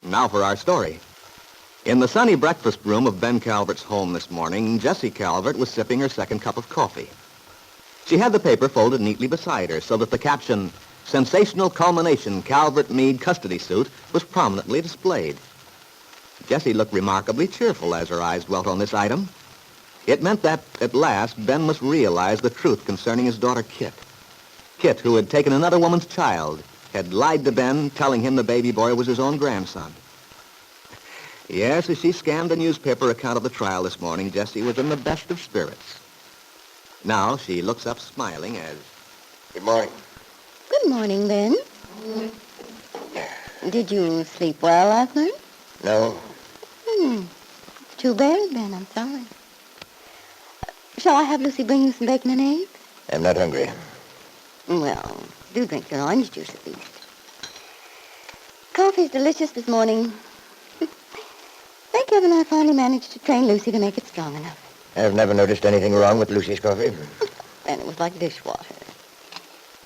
Now for our story. In the sunny breakfast room of Ben Calvert's home this morning, Jessie Calvert was sipping her second cup of coffee. She had the paper folded neatly beside her so that the caption, "Sensational Culmination Calvert-Meade Custody Suit," was prominently displayed. Jessie looked remarkably cheerful as her eyes dwelt on this item. It meant that, at last, Ben must realize the truth concerning his daughter, Kitt. Kitt, who had taken another woman's child, had lied to Ben, telling him the baby boy was his own grandson. Yes, as she scanned the newspaper account of the trial this morning, Jessie was in the best of spirits. Now she looks up smiling as... Good morning. Good morning, Ben. Did you sleep well last night? No. Too bad, Ben. I'm sorry. Shall I have Lucy bring you some bacon and eggs? I'm not hungry. Well, do drink your orange juice at least. Coffee's delicious this morning. Thank heaven I finally managed to train Lucy to make it strong enough. I've never noticed anything wrong with Lucy's coffee. Ben, it was like dishwater.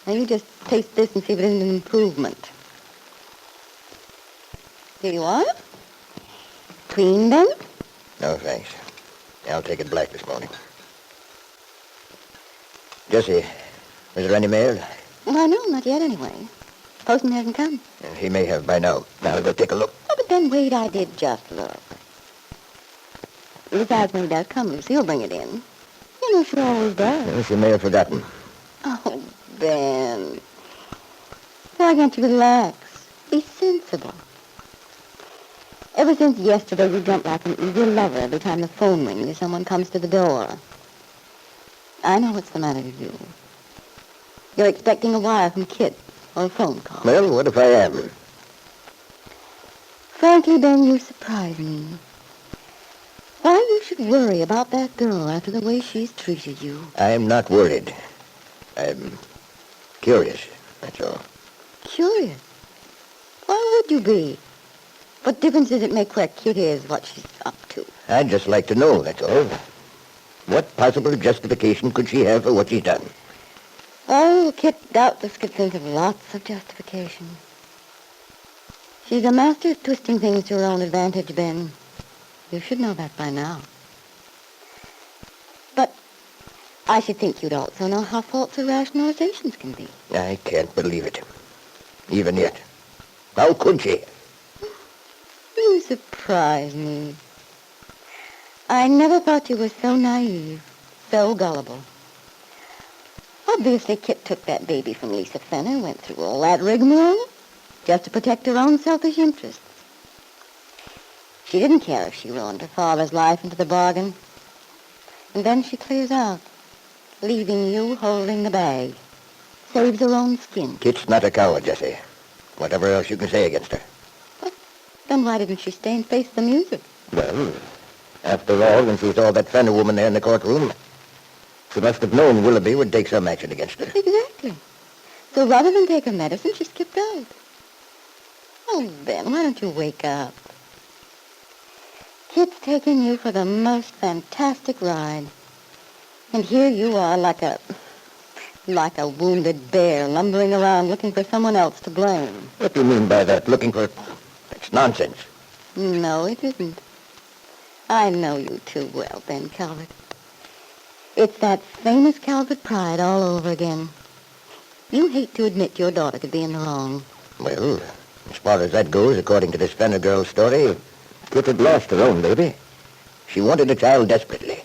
Now you just taste this and see if it isn't an improvement. Here you are. Cream, Ben? No, thanks. I'll take it black this morning. Jessie, is there any mail? Why, no, not yet anyway. Postman hasn't come. He may have by now. Now I'll go take a look. Oh, but then wait, I did just look. Besides, when he does come, Lucy, he'll bring it in. You know she always does. Well, she may have forgotten. Oh, Ben. Why can't you relax? Be sensible. Ever since yesterday, you jump like an eager lover every time the phone rings or someone comes to the door. I know what's the matter with you. You're expecting a wire from Kitt or a phone call. Well, what if I am? Frankly, Ben, you surprise me. Why you should worry about that girl after the way she's treated you. I'm not worried. I'm curious, that's all. Curious? Why would you be? What difference does it make where Kitt is, what she's up to? I'd just like to know, that's all. What possible justification could she have for what she's done? Oh, Kitt doubtless could think of lots of justification. She's a master of twisting things to her own advantage, Ben. You should know that by now. But I should think you'd also know how false her rationalizations can be. I can't believe it. Even yet. How could she? You surprise me. I never thought you were so naive, so gullible. Obviously, Kitt took that baby from Lisa Fenner, went through all that rigmarole, just to protect her own selfish interests. She didn't care if she ruined her father's life into the bargain. And then she clears out, leaving you holding the bag. Saves her own skin. Kitt's not a coward, Jessie. Whatever else you can say against her. Well, then why didn't she stay and face the music? Well, after all, when she saw that Fenner woman there in the courtroom, she must have known Willoughby would take some action against her. Exactly. So rather than take her medicine, she skipped out. Oh, Ben, why don't you wake up? Kitt's taking you for the most fantastic ride. And here you are like a wounded bear lumbering around looking for someone else to blame. What do you mean by that? Looking for... That's nonsense. No, it isn't. I know you too well, Ben Calvert. It's that famous Calvert pride all over again. You hate to admit your daughter could be in the wrong. Well, as far as that goes, according to this Fenner girl's story, Kitt had lost her own baby. She wanted a child desperately.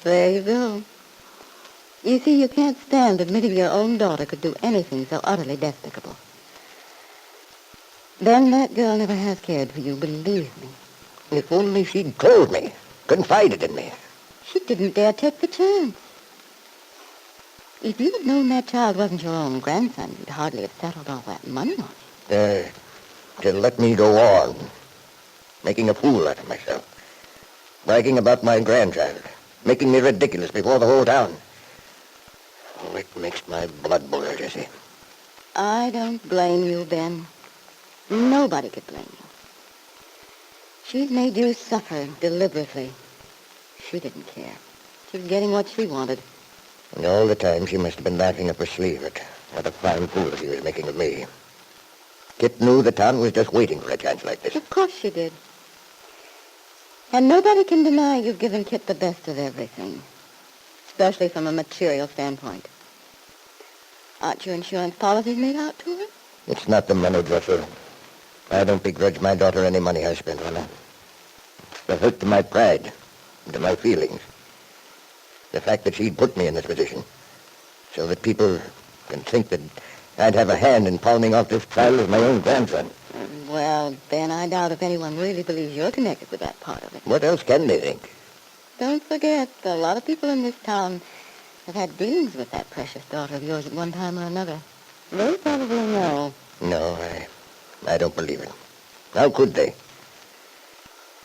There you go. You see, you can't stand admitting your own daughter could do anything so utterly despicable. Then that girl never has cared for you, believe me. If only she'd told me, confided in me. She didn't dare take the chance. If you'd known that child wasn't your own grandson, you'd hardly have settled all that money on it. To let me go on, making a fool out of myself, bragging about my grandchild, making me ridiculous before the whole town. Oh, it makes my blood boil, Jessie. I don't blame you, Ben. Nobody could blame you. She's made you suffer deliberately. She didn't care. She was getting what she wanted. And all the time she must have been laughing up her sleeve at what a fine fool she was making of me. Kitt knew the town was just waiting for a chance like this. Of course. course she did. And nobody can deny you've given Kitt the best of everything, especially from a material standpoint. Aren't your insurance policies made out to her? It's not the money, Jessie. I don't begrudge my daughter any money I spent on her. It's the hurt to my pride and to my feelings. The fact that she'd put me in this position so that people can think that I'd have a hand in palming off this child as my own grandson. Well, Ben, I doubt if anyone really believes you're connected with that part of it. What else can they think? Don't forget, a lot of people in this town have had dealings with that precious daughter of yours at one time or another. They probably know. No, I don't believe it. How could they?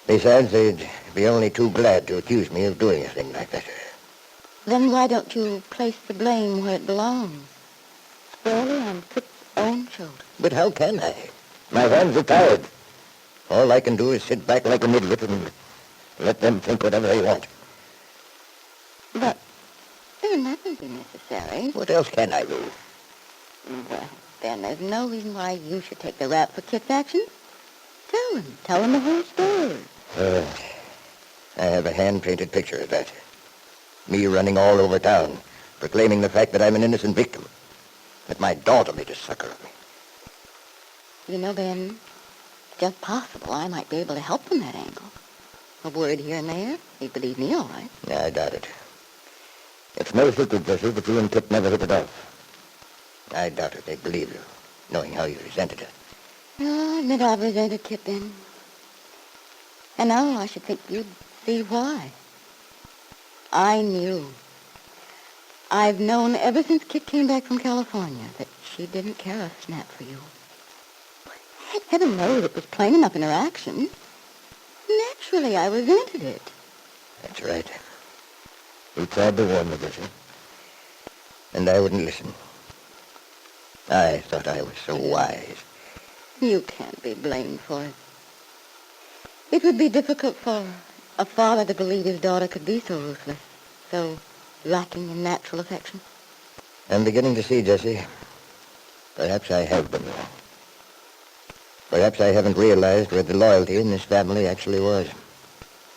Besides, they'd be only too glad to accuse me of doing a thing like that. Then why don't you place the blame where it belongs? Squarely on Kitt's own shoulders. But how can I? My hands are tired. All I can do is sit back like an idiot and let them think whatever they want. But then that wouldn't be necessary. What else can I do? Well, then there's no reason why you should take the rap for Kitt's actions. Tell him the whole story. I have a hand-painted picture of that. Me running all over town, proclaiming the fact that I'm an innocent victim. That my daughter made a sucker of me. You know, Ben, it's just possible I might be able to help from that angle. A word here and there, he'd believe me all right. Yeah, I doubt it. It's no secret, Jessie, that you and Kitt never hit it off. I doubt it they'd believe you, knowing how you resented her. No, I admit I've resented Kitt, Ben. And now I should think you'd see why. I knew. I've known ever since Kitt came back from California that she didn't care a snap for you. Heaven knows it was plain enough in her actions. Naturally, I resented it. That's right. You tried to warn me, Jessie. And I wouldn't listen. I thought I was so wise. You can't be blamed for it. It would be difficult for a father to believe his daughter could be so ruthless, so lacking in natural affection. I'm beginning to see, Jessie. Perhaps I have been wrong. Perhaps I haven't realized where the loyalty in this family actually was.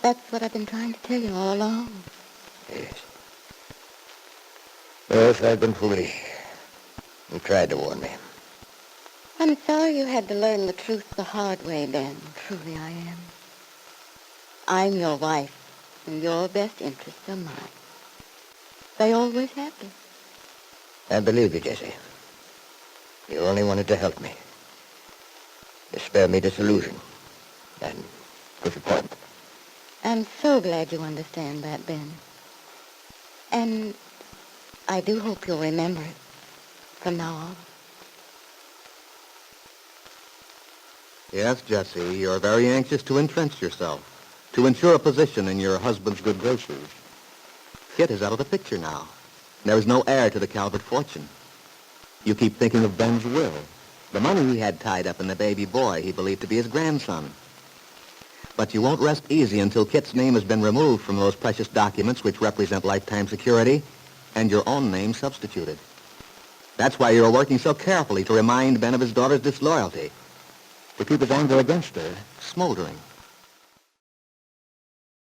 That's what I've been trying to tell you all along. Yes. Yes, I've been foolish. You tried to warn me. I'm sorry you had to learn the truth the hard way, Ben. Truly I am. I'm your wife, and your best interests are mine. They always have been. I believe you, Jessie. You only wanted to help me. To spare me disillusion and disappointment. I'm so glad you understand that, Ben. And I do hope you'll remember it from now on. Yes, Jessie, you're very anxious to entrench yourself, to ensure a position in your husband's good graces. Kitt is out of the picture now. There is no heir to the Calvert fortune. You keep thinking of Ben's will, the money he had tied up in the baby boy he believed to be his grandson. But you won't rest easy until Kitt's name has been removed from those precious documents which represent lifetime security and your own name substituted. That's why you're working so carefully to remind Ben of his daughter's disloyalty, to keep his anger against her smoldering.